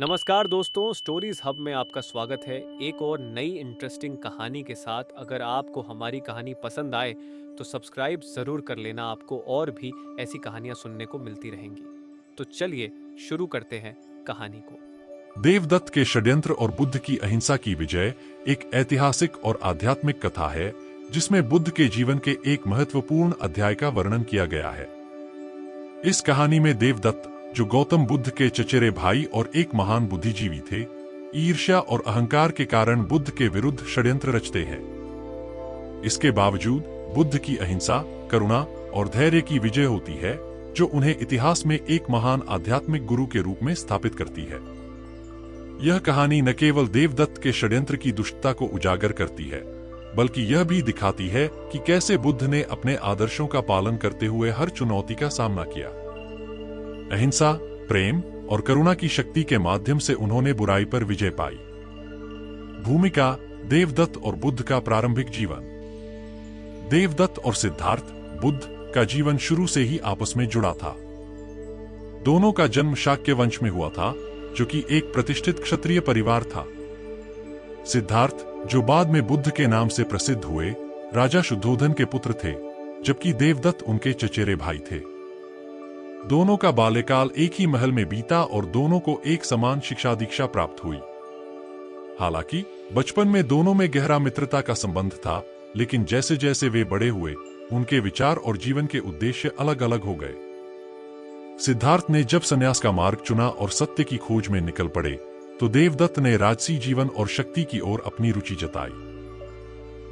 नमस्कार दोस्तों, stories hub में आपका स्वागत है। एक और नई इंटरेस्टिंग कहानी के साथ। अगर आपको हमारी कहानी पसंद आए तो सब्सक्राइब ज़रूर कर लेना, आपको और भी ऐसी कहानियां सुनने को मिलती रहेंगी। तो चलिए शुरू करते हैं कहानी को। देवदत्त के षड्यंत्र और बुद्ध की अहिंसा की विजय एक ऐतिहासिक और आध्यात्मिक कथा है जिसमें बुद्ध के जीवन के एक महत्वपूर्ण अध्याय का वर्णन किया गया है। इस कहानी में देवदत्त, जो गौतम बुद्ध के चचेरे भाई और एक महान बुद्धिजीवी थे, ईर्ष्या और अहंकार के कारण बुद्ध के विरुद्ध षड्यंत्र रचते हैं। इसके बावजूद बुद्ध की अहिंसा, करुणा और धैर्य की विजय होती है, जो उन्हें इतिहास में एक महान आध्यात्मिक गुरु के रूप में स्थापित करती है। यह कहानी न केवल देवदत्त के षड्यंत्र की दुष्टता को उजागर करती है, बल्कि यह भी दिखाती है कि कैसे बुद्ध ने अपने आदर्शों का पालन करते हुए हर चुनौती का सामना किया। अहिंसा, प्रेम और करुणा की शक्ति के माध्यम से उन्होंने बुराई पर विजय पाई। भूमिका: देवदत्त और बुद्ध का प्रारंभिक जीवन। देवदत्त और सिद्धार्थ बुद्ध का जीवन शुरू से ही आपस में जुड़ा था। दोनों का जन्म शाक्य वंश में हुआ था, जो कि एक प्रतिष्ठित क्षत्रिय परिवार था। सिद्धार्थ, जो बाद में बुद्ध के नाम से प्रसिद्ध हुए, राजा शुद्धोधन के पुत्र थे, जबकि देवदत्त उनके चचेरे भाई थे। दोनों का बाल्यकाल एक ही महल में बीता और दोनों को एक समान शिक्षा दीक्षा प्राप्त हुई। हालांकि बचपन में दोनों में गहरा मित्रता का संबंध था, लेकिन जैसे जैसे वे बड़े हुए, उनके विचार और जीवन के उद्देश्य अलग अलग हो गए। सिद्धार्थ ने जब संन्यास का मार्ग चुना और सत्य की खोज में निकल पड़े, तो देवदत्त ने राजसी जीवन और शक्ति की ओर अपनी रुचि जताई।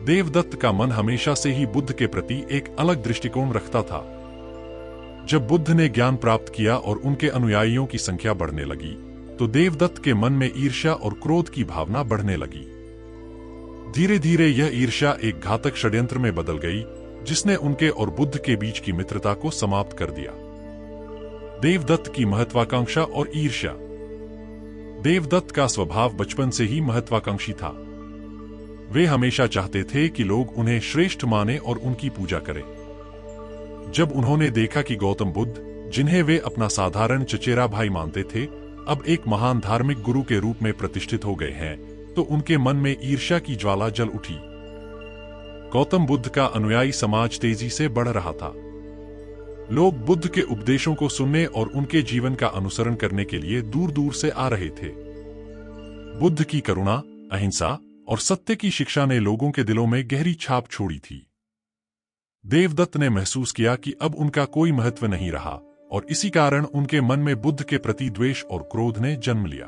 देवदत्त का मन हमेशा से ही बुद्ध के प्रति एक अलग दृष्टिकोण रखता था। जब बुद्ध ने ज्ञान प्राप्त किया और उनके अनुयायियों की संख्या बढ़ने लगी, तो देवदत्त के मन में ईर्ष्या और क्रोध की भावना बढ़ने लगी। धीरे धीरे यह ईर्ष्या एक घातक षड्यंत्र में बदल गई, जिसने उनके और बुद्ध के बीच की मित्रता को समाप्त कर दिया। देवदत्त की महत्वाकांक्षा और ईर्ष्या। देवदत्त का स्वभाव बचपन से ही महत्वाकांक्षी था। वे हमेशा चाहते थे कि लोग उन्हें श्रेष्ठ माने और उनकी पूजा करें। जब उन्होंने देखा कि गौतम बुद्ध, जिन्हें वे अपना साधारण चचेरा भाई मानते थे, अब एक महान धार्मिक गुरु के रूप में प्रतिष्ठित हो गए हैं, तो उनके मन में ईर्ष्या की ज्वाला जल उठी। गौतम बुद्ध का अनुयायी समाज तेजी से बढ़ रहा था। लोग बुद्ध के उपदेशों को सुनने और उनके जीवन का अनुसरण करने के लिए दूर दूर से आ रहे थे। बुद्ध की करुणा, अहिंसा और सत्य की शिक्षा ने लोगों के दिलों में गहरी छाप छोड़ी थी। देवदत्त ने महसूस किया कि अब उनका कोई महत्व नहीं रहा, और इसी कारण उनके मन में बुद्ध के प्रति द्वेष और क्रोध ने जन्म लिया।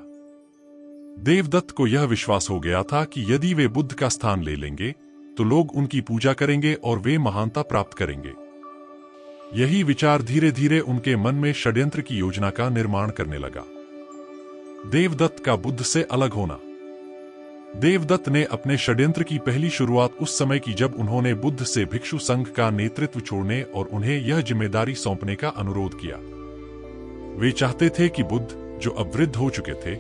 देवदत्त को यह विश्वास हो गया था कि यदि वे बुद्ध का स्थान ले लेंगे, तो लोग उनकी पूजा करेंगे और वे महानता प्राप्त करेंगे। यही विचार धीरे धीरे उनके मन में षड्यंत्र की योजना का निर्माण करने लगा। देवदत्त का बुद्ध से अलग होना। देवदत्त ने अपने षड्यंत्र की पहली शुरुआत उस समय की जब उन्होंने बुद्ध से भिक्षु संघ का नेतृत्व छोड़ने और उन्हें यह जिम्मेदारी सौंपने का अनुरोध किया। वे चाहते थे कि बुद्ध, जो अब वृद्ध हो चुके थे,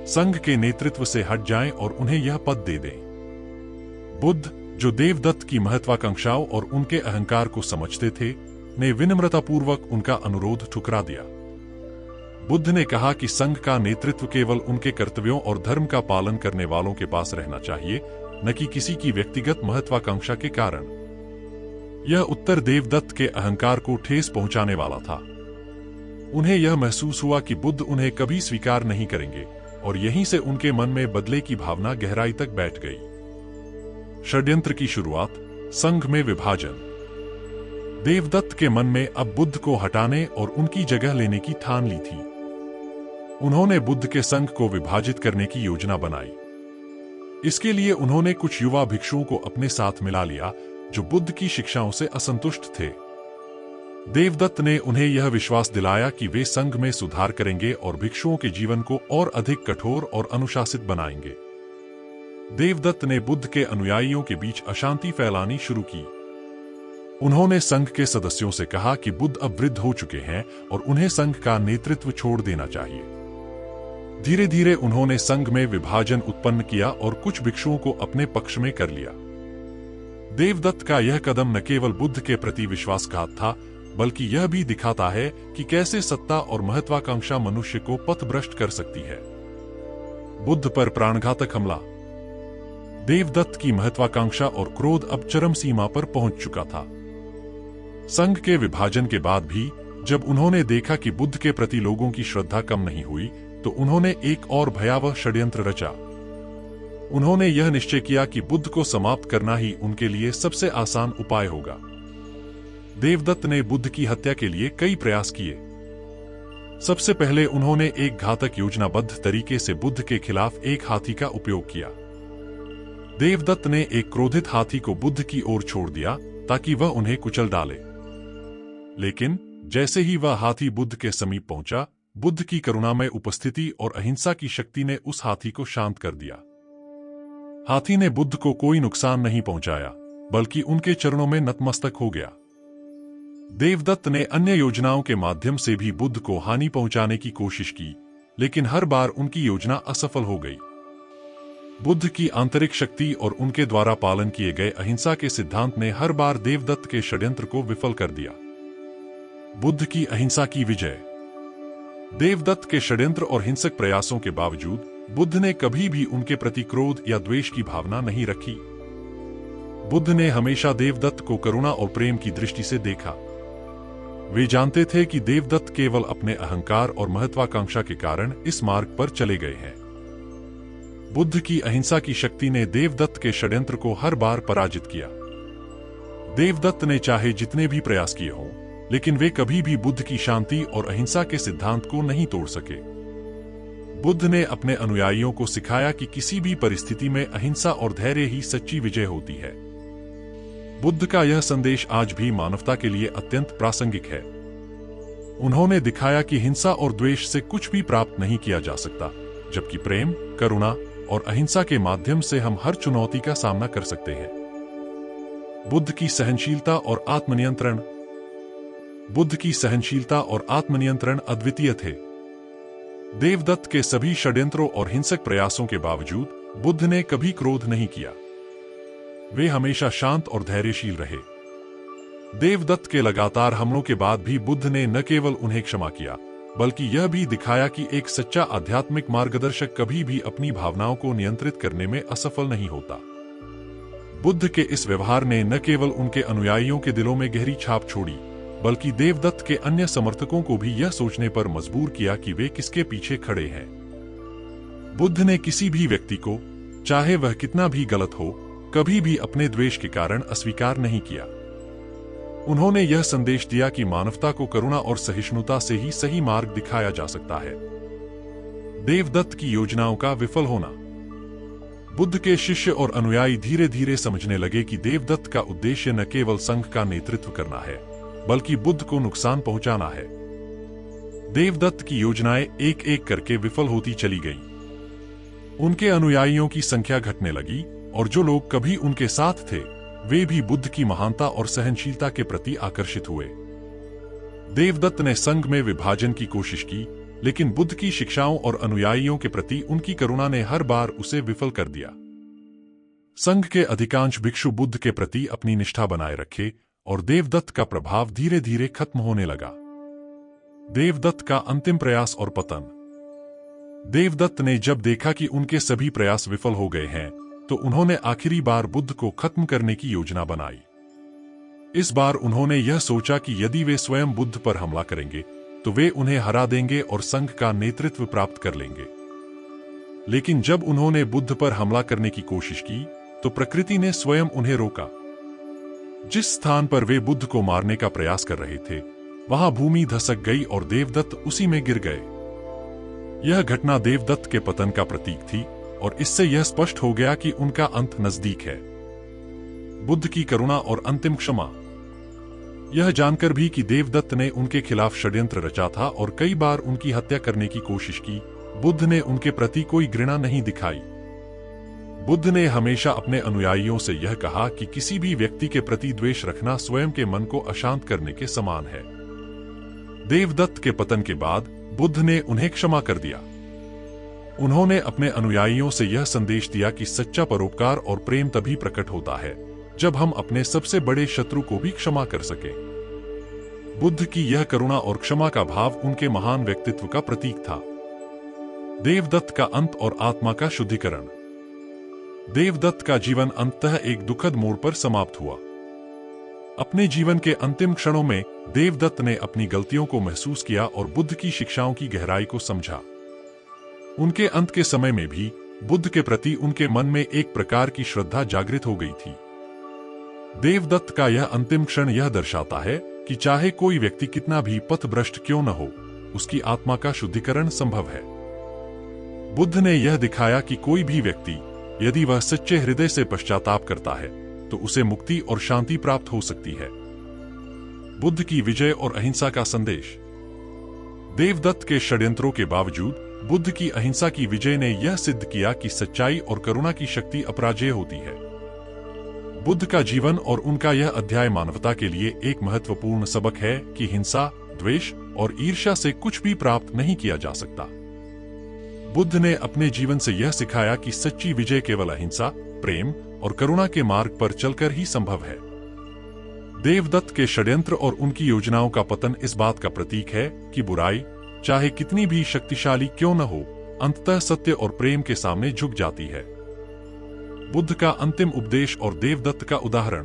संघ के नेतृत्व से हट जाएं और उन्हें यह पद दे दें। बुद्ध, जो देवदत्त की महत्वाकांक्षाओं और उनके अहंकार को समझते थे, ने विनम्रतापूर्वक उनका अनुरोध ठुकरा दिया। बुद्ध ने कहा कि संघ का नेतृत्व केवल उनके कर्तव्यों और धर्म का पालन करने वालों के पास रहना चाहिए, न कि किसी की व्यक्तिगत महत्वाकांक्षा के कारण। यह उत्तर देवदत्त के अहंकार को ठेस पहुंचाने वाला था। उन्हें यह महसूस हुआ कि बुद्ध उन्हें कभी स्वीकार नहीं करेंगे, और यहीं से उनके मन में बदले की भावना गहराई तक बैठ गई। षड्यंत्र की शुरुआत। संघ में विभाजन। देवदत्त के मन में अब बुद्ध को हटाने और उनकी जगह लेने की ठान ली थी। उन्होंने बुद्ध के संघ को विभाजित करने की योजना बनाई। इसके लिए उन्होंने कुछ युवा भिक्षुओं को अपने साथ मिला लिया, जो बुद्ध की शिक्षाओं से असंतुष्ट थे। देवदत्त ने उन्हें यह विश्वास दिलाया कि वे संघ में सुधार करेंगे और भिक्षुओं के जीवन को और अधिक कठोर और अनुशासित बनाएंगे। देवदत्त ने बुद्ध के अनुयायियों के बीच अशांति फैलानी शुरू की। उन्होंने संघ के सदस्यों से कहा कि बुद्ध अब वृद्ध हो चुके हैं और उन्हें संघ का नेतृत्व छोड़ देना चाहिए। धीरे धीरे उन्होंने संघ में विभाजन उत्पन्न किया और कुछ भिक्षुओं को अपने पक्ष में कर लिया। देवदत्त का यह कदम न केवल बुद्ध के प्रति विश्वासघात था, बल्कि यह भी दिखाता है कि कैसे सत्ता और महत्वाकांक्षा मनुष्य को पथभ्रष्ट कर सकती है। बुद्ध पर प्राणघातक हमला। देवदत्त की महत्वाकांक्षा और क्रोध अब चरम सीमा पर पहुंच चुका था। संघ के विभाजन के बाद भी जब उन्होंने देखा कि बुद्ध के प्रति लोगों की श्रद्धा कम नहीं हुई, तो उन्होंने एक और भयावह षड्यंत्र रचा। उन्होंने यह निश्चय किया कि बुद्ध को समाप्त करना ही उनके लिए सबसे आसान उपाय होगा। देवदत्त ने बुद्ध की हत्या के लिए कई प्रयास किए। सबसे पहले उन्होंने एक घातक योजनाबद्ध तरीके से बुद्ध के खिलाफ एक हाथी का उपयोग किया। देवदत्त ने एक क्रोधित हाथी को बुद्ध की ओर छोड़ दिया ताकि वह उन्हें कुचल डाले। लेकिन जैसे ही वह हाथी बुद्ध के समीप पहुंचा, बुद्ध की करुणामय उपस्थिति और अहिंसा की शक्ति ने उस हाथी को शांत कर दिया। हाथी ने बुद्ध को कोई नुकसान नहीं पहुंचाया, बल्कि उनके चरणों में नतमस्तक हो गया। देवदत्त ने अन्य योजनाओं के माध्यम से भी बुद्ध को हानि पहुंचाने की कोशिश की, लेकिन हर बार उनकी योजना असफल हो गई। बुद्ध की आंतरिक शक्ति और उनके द्वारा पालन किए गए अहिंसा के सिद्धांत ने हर बार देवदत्त के षड्यंत्र को विफल कर दिया। बुद्ध की अहिंसा की विजय। देवदत्त के षड्यंत्र और हिंसक प्रयासों के बावजूद बुद्ध ने कभी भी उनके प्रति क्रोध या द्वेष की भावना नहीं रखी। बुद्ध ने हमेशा देवदत्त को करुणा और प्रेम की दृष्टि से देखा। वे जानते थे कि देवदत्त केवल अपने अहंकार और महत्वाकांक्षा के कारण इस मार्ग पर चले गए हैं। बुद्ध की अहिंसा की शक्ति ने देवदत्त के षड्यंत्र को हर बार पराजित किया। देवदत्त ने चाहे जितने भी प्रयास किए हों, लेकिन वे कभी भी बुद्ध की शांति और अहिंसा के सिद्धांत को नहीं तोड़ सके। बुद्ध ने अपने अनुयायियों को सिखाया कि किसी भी परिस्थिति में अहिंसा और धैर्य ही सच्ची विजय होती है। बुद्ध का यह संदेश आज भी मानवता के लिए अत्यंत प्रासंगिक है। उन्होंने दिखाया कि हिंसा और द्वेष से कुछ भी प्राप्त नहीं किया जा सकता, जबकि प्रेम, करुणा और अहिंसा के माध्यम से हम हर चुनौती का सामना कर सकते हैं। बुद्ध की सहनशीलता और आत्मनियंत्रण। बुद्ध की सहनशीलता और आत्मनियंत्रण अद्वितीय थे। देवदत्त के सभी षड्यंत्रों और हिंसक प्रयासों के बावजूद बुद्ध ने कभी क्रोध नहीं किया। वे हमेशा शांत और धैर्यशील रहे। देवदत्त के लगातार हमलों के बाद भी बुद्ध ने न केवल उन्हें क्षमा किया, बल्कि यह भी दिखाया कि एक सच्चा आध्यात्मिक मार्गदर्शक कभी भी अपनी भावनाओं को नियंत्रित करने में असफल नहीं होता। बुद्ध के इस व्यवहार ने न केवल उनके अनुयायियों के दिलों में गहरी छाप छोड़ी, बल्कि देवदत्त के अन्य समर्थकों को भी यह सोचने पर मजबूर किया कि वे किसके पीछे खड़े हैं। बुद्ध ने किसी भी व्यक्ति को, चाहे वह कितना भी गलत हो, कभी भी अपने द्वेष के कारण अस्वीकार नहीं किया। उन्होंने यह संदेश दिया कि मानवता को करुणा और सहिष्णुता से ही सही मार्ग दिखाया जा सकता है। देवदत्त की योजनाओं का विफल होना। बुद्ध के शिष्य और अनुयायी धीरे धीरे समझने लगे कि देवदत्त का उद्देश्य न केवल संघ का नेतृत्व करना है, बल्कि बुद्ध को नुकसान पहुंचाना है। देवदत्त की योजनाएं एक एक करके विफल होती चली गईं। उनके अनुयायियों की संख्या घटने लगी और जो लोग कभी उनके साथ थे, वे भी बुद्ध की महानता और सहनशीलता के प्रति आकर्षित हुए। देवदत्त ने संघ में विभाजन की कोशिश की, लेकिन बुद्ध की शिक्षाओं और अनुयायियों के प्रति उनकी करुणा ने हर बार उसे विफल कर दिया। संघ के अधिकांश भिक्षु बुद्ध के प्रति अपनी निष्ठा बनाए रखे और देवदत्त का प्रभाव धीरे धीरे खत्म होने लगा। देवदत्त का अंतिम प्रयास और पतन। देवदत्त ने जब देखा कि उनके सभी प्रयास विफल हो गए हैं, तो उन्होंने आखिरी बार बुद्ध को खत्म करने की योजना बनाई। इस बार उन्होंने यह सोचा कि यदि वे स्वयं बुद्ध पर हमला करेंगे, तो वे उन्हें हरा देंगे और संघ का नेतृत्व प्राप्त कर लेंगे। लेकिन जब उन्होंने बुद्ध पर हमला करने की कोशिश की, तो प्रकृति ने स्वयं उन्हें रोका। जिस स्थान पर वे बुद्ध को मारने का प्रयास कर रहे थे, वहां भूमि धसक गई और देवदत्त उसी में गिर गए। यह घटना देवदत्त के पतन का प्रतीक थी और इससे यह स्पष्ट हो गया कि उनका अंत नजदीक है। बुद्ध की करुणा और अंतिम क्षमा। यह जानकर भी कि देवदत्त ने उनके खिलाफ षड्यंत्र रचा था और कई बार उनकी हत्या करने की कोशिश की, बुद्ध ने उनके प्रति कोई घृणा नहीं दिखाई। बुद्ध ने हमेशा अपने अनुयायियों से यह कहा कि किसी भी व्यक्ति के प्रति द्वेष रखना स्वयं के मन को अशांत करने के समान है। देवदत्त के पतन के बाद बुद्ध ने उन्हें क्षमा कर दिया। उन्होंने अपने अनुयायियों से यह संदेश दिया कि सच्चा परोपकार और प्रेम तभी प्रकट होता है जब हम अपने सबसे बड़े शत्रु को भी क्षमा कर सकें। बुद्ध की यह करुणा और क्षमा का भाव उनके महान व्यक्तित्व का प्रतीक था। देवदत्त का अंत और आत्मा का शुद्धिकरण। देवदत्त का जीवन अंततः एक दुखद मोड़ पर समाप्त हुआ। अपने जीवन के अंतिम क्षणों में देवदत्त ने अपनी गलतियों को महसूस किया और बुद्ध की शिक्षाओं की गहराई को समझा। उनके अंत के समय में भी बुद्ध के प्रति उनके मन में एक प्रकार की श्रद्धा जागृत हो गई थी। देवदत्त का यह अंतिम क्षण यह दर्शाता है कि चाहे कोई व्यक्ति कितना भी पथभ्रष्ट क्यों न हो, उसकी आत्मा का शुद्धिकरण संभव है। बुद्ध ने यह दिखाया कि कोई भी व्यक्ति यदि वह सच्चे हृदय से पश्चाताप करता है तो उसे मुक्ति और शांति प्राप्त हो सकती है। बुद्ध की विजय और अहिंसा का संदेश। देवदत्त के षड्यंत्रों के बावजूद बुद्ध की अहिंसा की विजय ने यह सिद्ध किया कि सच्चाई और करुणा की शक्ति अपराजेय होती है। बुद्ध का जीवन और उनका यह अध्याय मानवता के लिए एक महत्वपूर्ण सबक है कि हिंसा, द्वेष और ईर्ष्या से कुछ भी प्राप्त नहीं किया जा सकता। बुद्ध ने अपने जीवन से यह सिखाया कि सच्ची विजय केवल अहिंसा, प्रेम और करुणा के मार्ग पर चलकर ही संभव है। देवदत्त के षड्यंत्र और उनकी योजनाओं का पतन इस बात का प्रतीक है कि बुराई, चाहे कितनी भी शक्तिशाली क्यों न हो, अंततः सत्य और प्रेम के सामने झुक जाती है। बुद्ध का अंतिम उपदेश और देवदत्त का उदाहरण।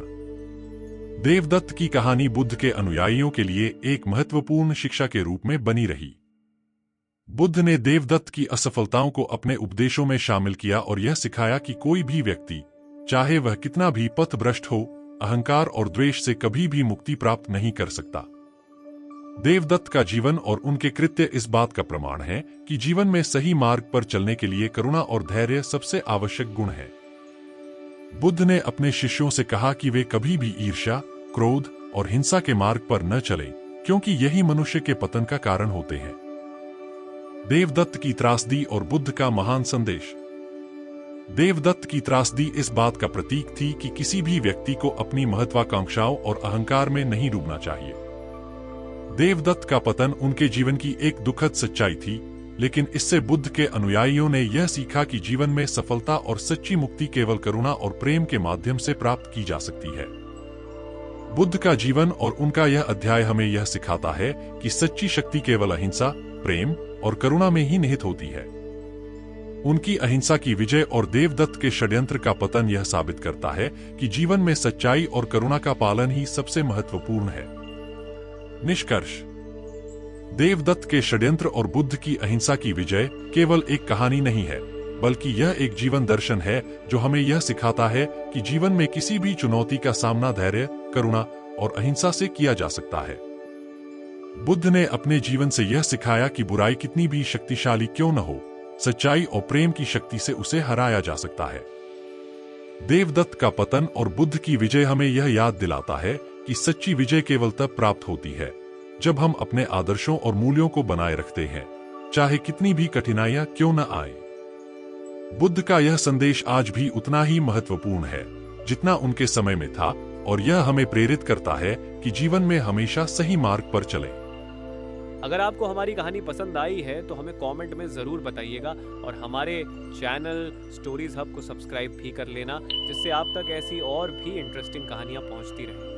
देवदत्त की कहानी बुद्ध के अनुयायियों के लिए एक महत्वपूर्ण शिक्षा के रूप में बनी रही। बुद्ध ने देवदत्त की असफलताओं को अपने उपदेशों में शामिल किया और यह सिखाया कि कोई भी व्यक्ति, चाहे वह कितना भी पथभ्रष्ट हो, अहंकार और द्वेष से कभी भी मुक्ति प्राप्त नहीं कर सकता। देवदत्त का जीवन और उनके कृत्य इस बात का प्रमाण है कि जीवन में सही मार्ग पर चलने के लिए करुणा और धैर्य सबसे आवश्यक गुण है। बुद्ध ने अपने शिष्यों से कहा कि वे कभी भी ईर्ष्या, क्रोध और हिंसा के मार्ग पर न चलें, क्योंकि यही मनुष्य के पतन का कारण होते हैं। देवदत्त की त्रासदी और बुद्ध का महान संदेश। देवदत्त की त्रासदी इस बात का प्रतीक थी कि किसी भी व्यक्ति को अपनी महत्वाकांक्षाओं और अहंकार में नहीं डूबना चाहिए। देवदत्त का पतन उनके जीवन की एक दुखद सच्चाई थी, लेकिन इससे बुद्ध के अनुयायियों ने यह सीखा कि जीवन में सफलता और सच्ची मुक्ति केवल करुणा और प्रेम के माध्यम से प्राप्त की जा सकती है। बुद्ध का जीवन और उनका यह अध्याय हमें यह सिखाता है कि सच्ची शक्ति केवल अहिंसा, प्रेम और करुणा में ही निहित होती है। उनकी अहिंसा की विजय और देवदत्त के षड्यंत्र का पतन यह साबित करता है कि जीवन में सच्चाई और करुणा का पालन ही सबसे महत्वपूर्ण है। निष्कर्ष। देवदत्त के षड्यंत्र और बुद्ध की अहिंसा की विजय केवल एक कहानी नहीं है, बल्कि यह एक जीवन दर्शन है जो हमें यह सिखाता है कि जीवन में किसी भी चुनौती का सामना धैर्य, करुणा और अहिंसा से किया जा सकता है। बुद्ध ने अपने जीवन से यह सिखाया कि बुराई कितनी भी शक्तिशाली क्यों न हो, सच्चाई और प्रेम की शक्ति से उसे हराया जा सकता है। देवदत्त का पतन और बुद्ध की विजय हमें यह याद दिलाता है कि सच्ची विजय केवल तब प्राप्त होती है जब हम अपने आदर्शों और मूल्यों को बनाए रखते हैं, चाहे कितनी भी कठिनाइयां क्यों न आए। बुद्ध का यह संदेश आज भी उतना ही महत्वपूर्ण है जितना उनके समय में था, और यह हमें प्रेरित करता है कि जीवन में हमेशा सही मार्ग पर चलें। अगर आपको हमारी कहानी पसंद आई है तो हमें कमेंट में ज़रूर बताइएगा और हमारे चैनल स्टोरीज हब को सब्सक्राइब भी कर लेना, जिससे आप तक ऐसी और भी इंटरेस्टिंग कहानियाँ पहुँचती रहें।